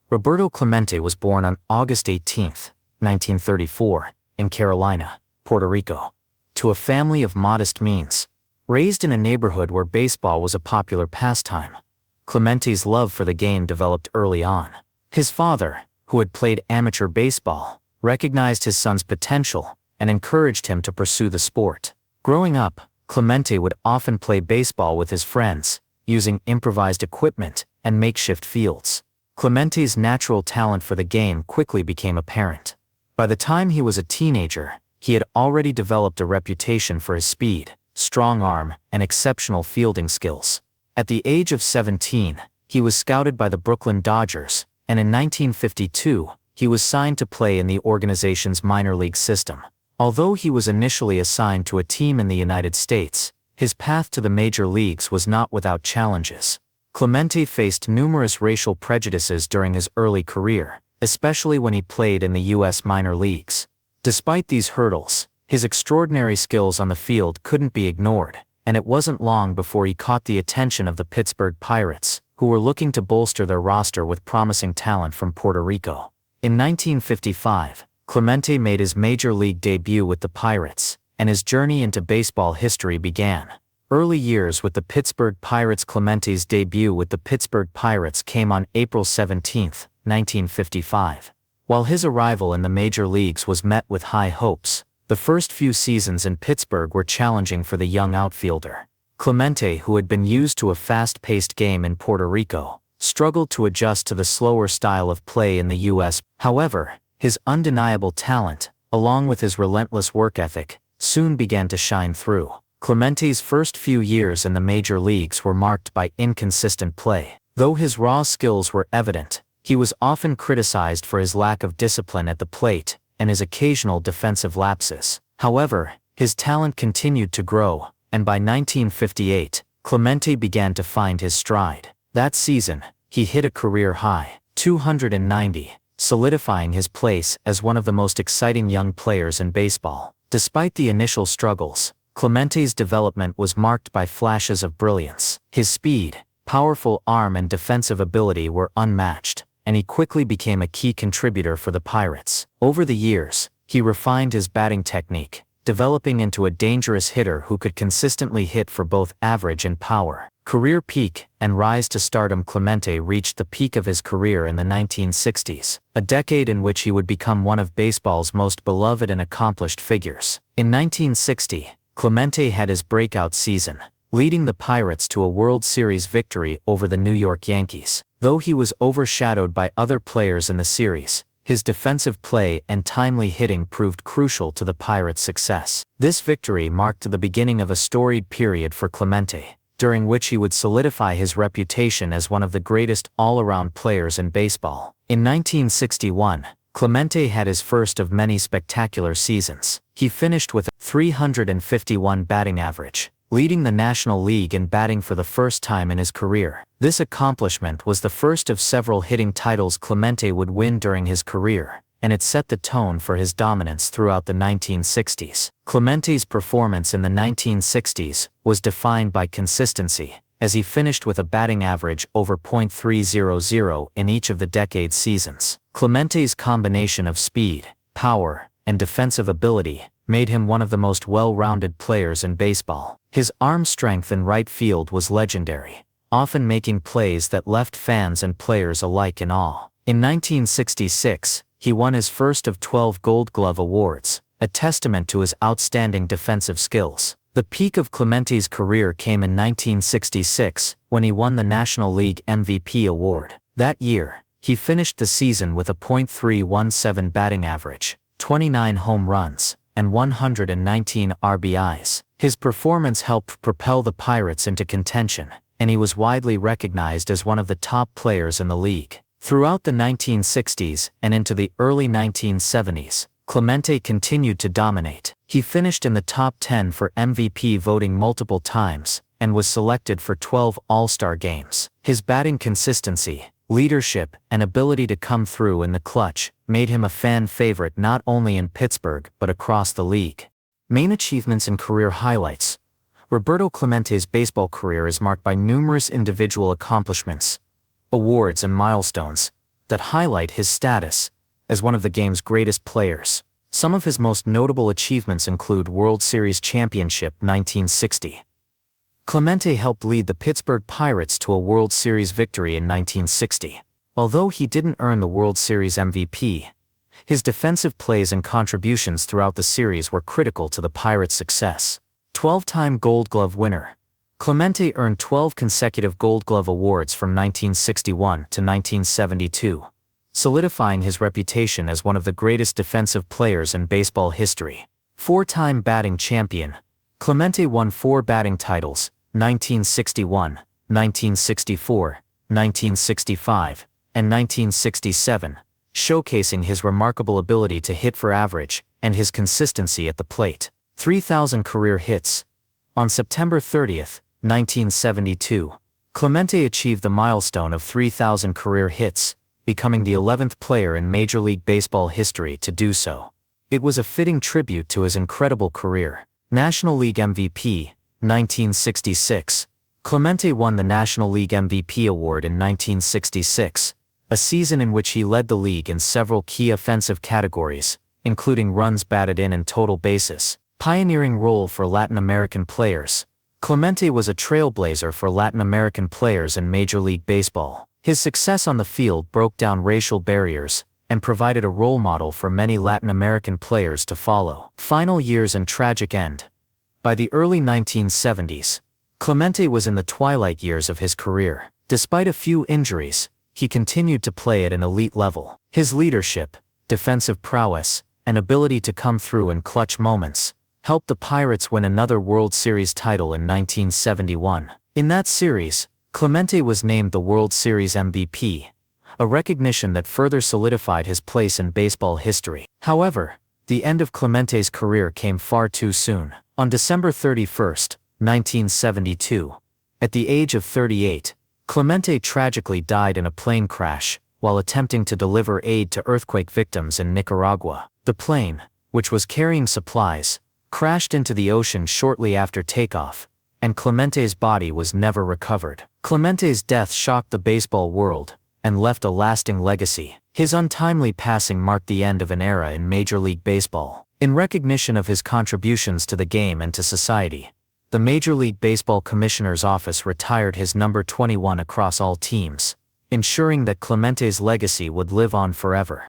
Roberto Clemente was born on August 18, 1934, in Carolina, Puerto Rico, to a family of modest means. Raised in a neighborhood where baseball was a popular pastime, Clemente's love for the game developed early on. His father, who had played amateur baseball, recognized his son's potential and encouraged him to pursue the sport. Growing up, Clemente would often play baseball with his friends, using improvised equipment and makeshift fields. Clemente's natural talent for the game quickly became apparent. By the time he was a teenager, he had already developed a reputation for his speed, strong arm, and exceptional fielding skills. At the age of 17, he was scouted by the Brooklyn Dodgers, and in 1952, he was signed to play in the organization's minor league system. Although he was initially assigned to a team in the United States, his path to the major leagues was not without challenges. Clemente faced numerous racial prejudices during his early career, especially when he played in the U.S. minor leagues. Despite these hurdles, his extraordinary skills on the field couldn't be ignored, and it wasn't long before he caught the attention of the Pittsburgh Pirates, who were looking to bolster their roster with promising talent from Puerto Rico. In 1955, Clemente made his major league debut with the Pirates, and his journey into baseball history began. Early years with the Pittsburgh Pirates. Clemente's debut with the Pittsburgh Pirates came on April 17, 1955. While his arrival in the major leagues was met with high hopes, the first few seasons in Pittsburgh were challenging for the young outfielder. Clemente, who had been used to a fast-paced game in Puerto Rico, struggled to adjust to the slower style of play in the U.S. However, his undeniable talent, along with his relentless work ethic, soon began to shine through. Clemente's first few years in the major leagues were marked by inconsistent play. Though his raw skills were evident, he was often criticized for his lack of discipline at the plate and his occasional defensive lapses. However, his talent continued to grow, and by 1958, Clemente began to find his stride. That season, he hit a career-high 290, solidifying his place as one of the most exciting young players in baseball. Despite the initial struggles, Clemente's development was marked by flashes of brilliance. His speed, powerful arm and defensive ability were unmatched, and he quickly became a key contributor for the Pirates. Over the years, he refined his batting technique, developing into a dangerous hitter who could consistently hit for both average and power. Career peak and rise to stardom. Clemente reached the peak of his career in the 1960s, a decade in which he would become one of baseball's most beloved and accomplished figures. In 1960, Clemente had his breakout season, leading the Pirates to a World Series victory over the New York Yankees. Though he was overshadowed by other players in the series, his defensive play and timely hitting proved crucial to the Pirates' success. This victory marked the beginning of a storied period for Clemente, during which he would solidify his reputation as one of the greatest all-around players in baseball. In 1961, Clemente had his first of many spectacular seasons. He finished with a .351 batting average, leading the National League in batting for the first time in his career. This accomplishment was the first of several hitting titles Clemente would win during his career, and it set the tone for his dominance throughout the 1960s. Clemente's performance in the 1960s was defined by consistency, as he finished with a batting average over .300 in each of the decade's seasons. Clemente's combination of speed, power, and defensive ability made him one of the most well-rounded players in baseball. His arm strength in right field was legendary, often making plays that left fans and players alike in awe. In 1966, he won his first of 12 Gold Glove awards, a testament to his outstanding defensive skills. The peak of Clemente's career came in 1966, when he won the National League MVP award. That year, he finished the season with a .317 batting average, 29 home runs, and 119 RBIs. His performance helped propel the Pirates into contention, and he was widely recognized as one of the top players in the league. Throughout the 1960s and into the early 1970s, Clemente continued to dominate. He finished in the top 10 for MVP voting multiple times, and was selected for 12 All-Star games. His batting consistency, leadership, and ability to come through in the clutch made him a fan favorite not only in Pittsburgh but across the league. Main achievements and career highlights. Roberto Clemente's baseball career is marked by numerous individual accomplishments, awards and milestones. that highlight his status as one of the game's greatest players. Some of his most notable achievements include World Series Championship 1960. Clemente helped lead the Pittsburgh Pirates to a World Series victory in 1960. Although he didn't earn the World Series MVP, his defensive plays and contributions throughout the series were critical to the Pirates' success. 12-time Gold Glove winner, Clemente earned 12 consecutive Gold Glove awards from 1961 to 1972, solidifying his reputation as one of the greatest defensive players in baseball history. 4-time batting champion, Clemente won 4 batting titles, 1961, 1964, 1965, and 1967, showcasing his remarkable ability to hit for average and his consistency at the plate. 3,000 career hits. On September 30, 1972, Clemente achieved the milestone of 3,000 career hits, becoming the 11th player in Major League Baseball history to do so. It was a fitting tribute to his incredible career. National League MVP, 1966. Clemente won the National League MVP award in 1966, a season in which he led the league in several key offensive categories, including runs batted in and total bases. Pioneering role for Latin American players. Clemente was a trailblazer for Latin American players in Major League Baseball. His success on the field broke down racial barriers and provided a role model for many Latin American players to follow. Final years and tragic end. By the early 1970s, Clemente was in the twilight years of his career. Despite a few injuries, he continued to play at an elite level. His leadership, defensive prowess, and ability to come through in clutch moments helped the Pirates win another World Series title in 1971. In that series, Clemente was named the World Series MVP, a recognition that further solidified his place in baseball history. However, the end of Clemente's career came far too soon. On December 31, 1972, at the age of 38, Clemente tragically died in a plane crash while attempting to deliver aid to earthquake victims in Nicaragua. The plane, which was carrying supplies, crashed into the ocean shortly after takeoff, and Clemente's body was never recovered. Clemente's death shocked the baseball world and left a lasting legacy. His untimely passing marked the end of an era in Major League Baseball. In recognition of his contributions to the game and to society, the Major League Baseball Commissioner's Office retired his number 21 across all teams, ensuring that Clemente's legacy would live on forever.